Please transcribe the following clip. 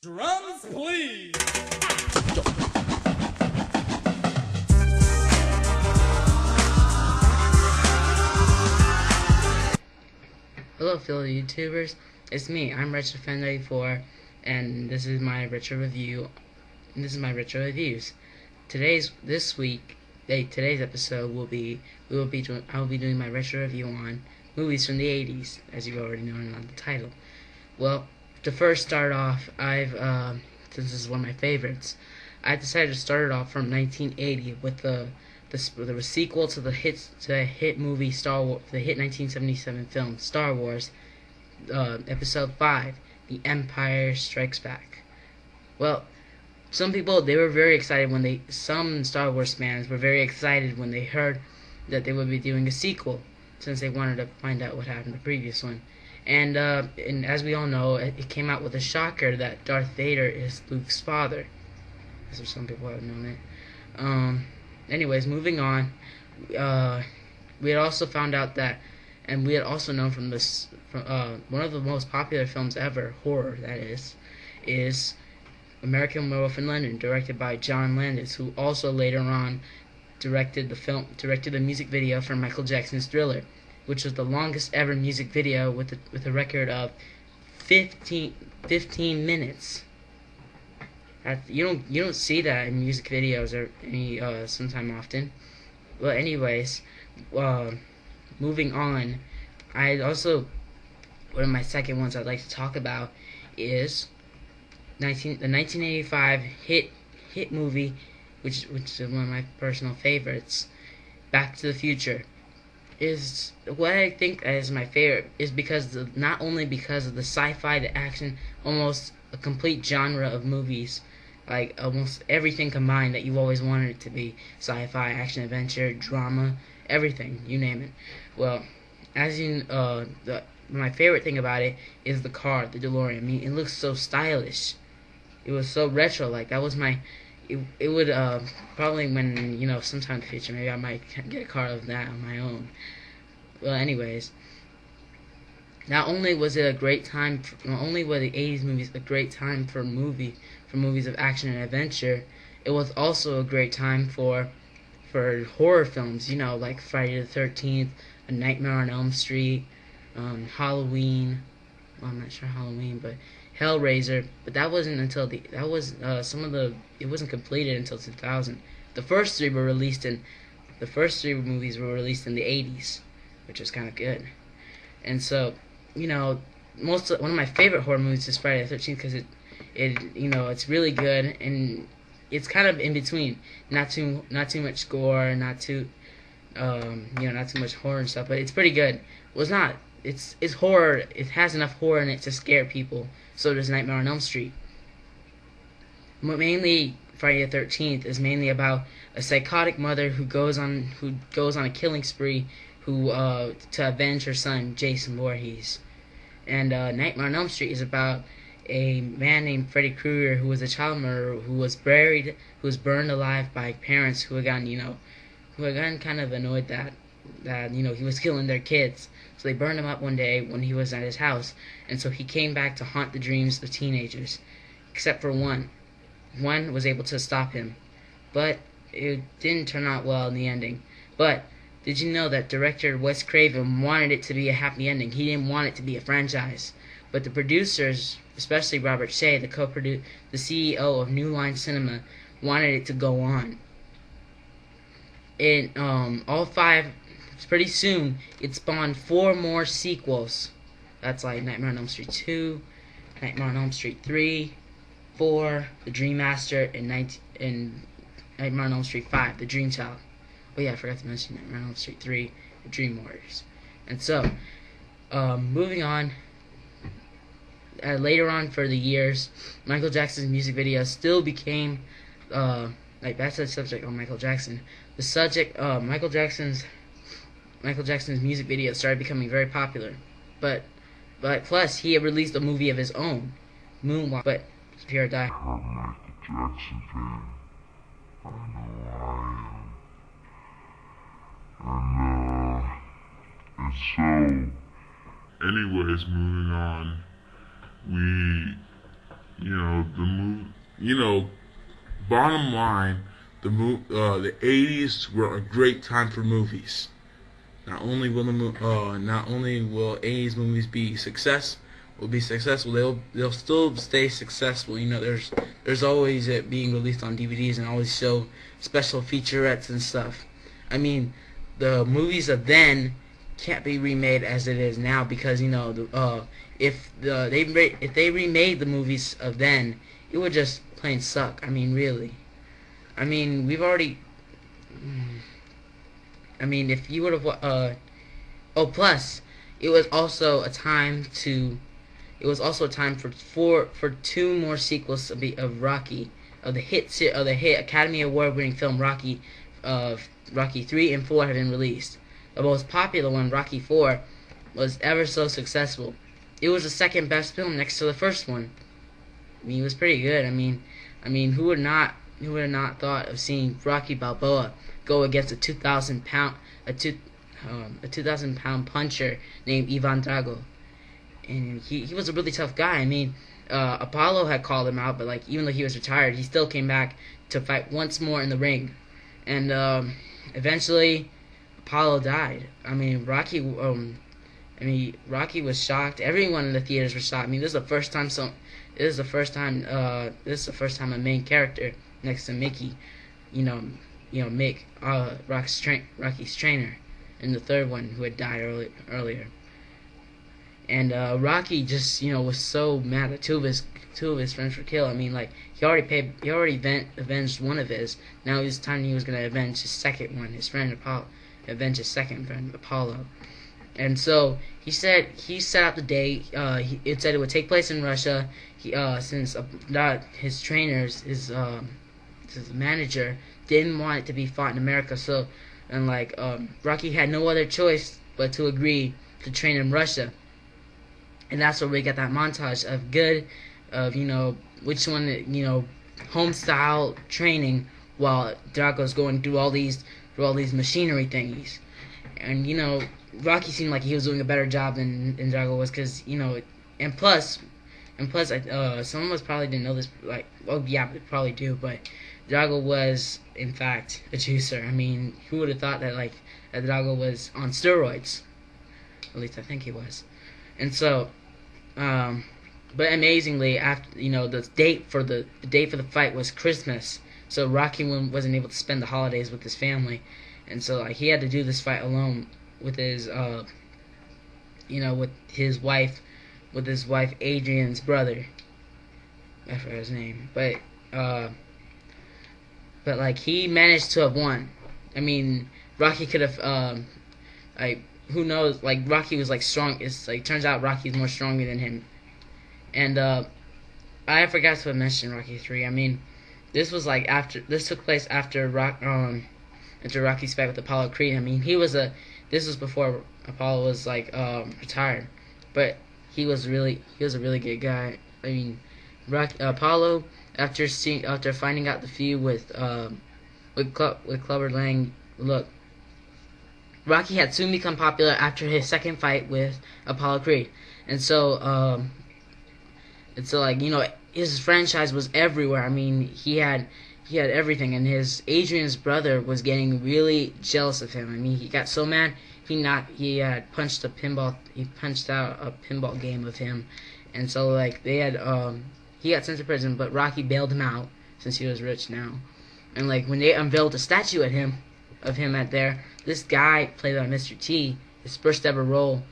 Drums, please. Hello, fellow YouTubers. It's me. I'm retrofan94, and this is my retro review. And this is my retro reviews. Today's episode will be I will be doing my retro review on movies from the 80s, as you already know on the title. Well, to first start off, since this is one of my favorites, I decided to start it off from 1980 with the sequel to the hit movie Star Wars, the hit 1977 film Star Wars, Episode 5, The Empire Strikes Back. Well, some Star Wars fans were very excited when they heard that they would be doing a sequel, since they wanted to find out what happened to the previous one. And as we all know, it came out with a shocker that Darth Vader is Luke's father. So some people have known it. Anyways, moving on. We had also found out that, and we had also known from one of the most popular films ever, horror that is American Werewolf in London, directed by John Landis, who also later on directed the music video for Michael Jackson's Thriller, which was the longest ever music video with a record of 15 minutes. You don't see that in music videos or any sometime often. Well, anyways, moving on. One of my second ones I'd like to talk about is the 1985 hit movie, which is one of my personal favorites, Back to the Future. Is what I think is my favorite is not only because of the sci-fi, the action, almost a complete genre of movies, like almost everything combined that you've always wanted it to be: sci-fi, action, adventure, drama, everything, you name it. Well, my favorite thing about it is the car, the DeLorean. I mean, it looks so stylish. It was so retro. Like that was my. It would probably, when sometime in the future, maybe I might get a car of that on my own. Well, anyways, not only were the 80s movies a great time for movies of action and adventure, it was also a great time for horror films. Like Friday the 13th, A Nightmare on Elm Street, Halloween. Well, I'm not sure Halloween, but Hellraiser. But that wasn't until it wasn't completed until 2000. The first three movies were released in the 80s, which was kind of good. And so, one of my favorite horror movies is Friday the 13th, because it's really good, and it's kind of in between. Not too much gore, not too much horror and stuff, but it's pretty good. Well, it's not. It's horror. It has enough horror in it to scare people. So does Nightmare on Elm Street. Mainly, Friday the 13th is mainly about a psychotic mother who goes on a killing spree, to avenge her son, Jason Voorhees. And Nightmare on Elm Street is about a man named Freddy Krueger, who was a child murderer, who was burned alive by parents who had gotten kind of annoyed that he was killing their kids. So they burned him up one day when he was at his house, and so he came back to haunt the dreams of teenagers, except for one. One was able to stop him, but it didn't turn out well in the ending. But did you know that director Wes Craven wanted it to be a happy ending? He didn't want it to be a franchise. But the producers, especially Robert Shea, the CEO of New Line Cinema, wanted it to go on. Pretty soon, it spawned 4 more sequels. That's like Nightmare on Elm Street 2, Nightmare on Elm Street 3, 4, The Dream Master, and Nightmare on Elm Street 5, The Dream Child. Oh yeah, I forgot to mention Nightmare on Elm Street 3, The Dream Warriors. And so, moving on, later on for the years, Michael Jackson's music videos still became, that's the subject on Michael Jackson. The subject, Michael Jackson's music videos started becoming very popular. But plus, he had released a movie of his own, Moonwalk. But, if you're a die. I'm a Michael Jackson fan. I know I am. And so, anyways, moving on, you know, bottom line, the 80s were a great time for movies. Not only will 80s movies be successful, they'll still stay successful. There's always it being released on DVDs and always show special featurettes and stuff. I mean, the movies of then can't be remade as it is now because if they remade the movies of then, it would just plain suck. I mean, really. I mean, we've already. I mean, if you would have. Plus, it was also a time to. It was also a time for two more sequels of Rocky, of the hit Academy Award winning film Rocky, Rocky 3 and 4 had been released. The most popular one, Rocky 4, was ever so successful. It was the second best film next to the first one. I mean, it was pretty good. I mean, who would have not thought of seeing Rocky Balboa go against a 2,000-pound puncher named Ivan Drago, and he was a really tough guy. I mean, Apollo had called him out, but like even though he was retired, he still came back to fight once more in the ring, and eventually Apollo died. I mean, Rocky was shocked. Everyone in the theaters was shocked. I mean, this is the first time a main character next to Mickey, Mick, Rocky's trainer, and the third one who had died earlier. And Rocky just was so mad that two of his friends were killed. I mean, like he already avenged one of his. Now it was time he was gonna avenge his second one, his friend Apollo, avenge his second friend Apollo. And so he set out the day. It said it would take place in Russia. Since his trainers, his manager didn't want it to be fought in America. So, and Rocky had no other choice but to agree to train in Russia. And that's where we get that montage of which one, home style training while Drago's going through all these machinery thingies. And Rocky seemed like he was doing a better job than Drago was, because and plus some of us probably didn't know this, they probably do, but Drago was in fact a juicer. I mean, who would have thought that that Drago was on steroids? At least I think he was. And so but amazingly, after the date for the fight was Christmas, so Rocky wasn't able to spend the holidays with his family, and so he had to do this fight alone with his with his wife Adrian's brother. I forgot his name, but he managed to have won. I mean, Rocky could have who knows, Rocky was strong. It's turns out Rocky's more stronger than him. And I forgot to mention Rocky 3. I mean, this took place after Rocky's fight with Apollo Creed. I mean, this was before Apollo was retired, but he was a really good guy. I mean, Apollo, after finding out the feud with Clubber Lang, look, Rocky had soon become popular after his second fight with Apollo Creed, and so his franchise was everywhere. I mean, he had everything, and his Adrian's brother was getting really jealous of him. I mean, he got so mad he had punched out a pinball game of him, and so he got sent to prison, but Rocky bailed him out since he was rich now. And when they unveiled a statue of him out there, this guy played by Mr. T, his first ever role,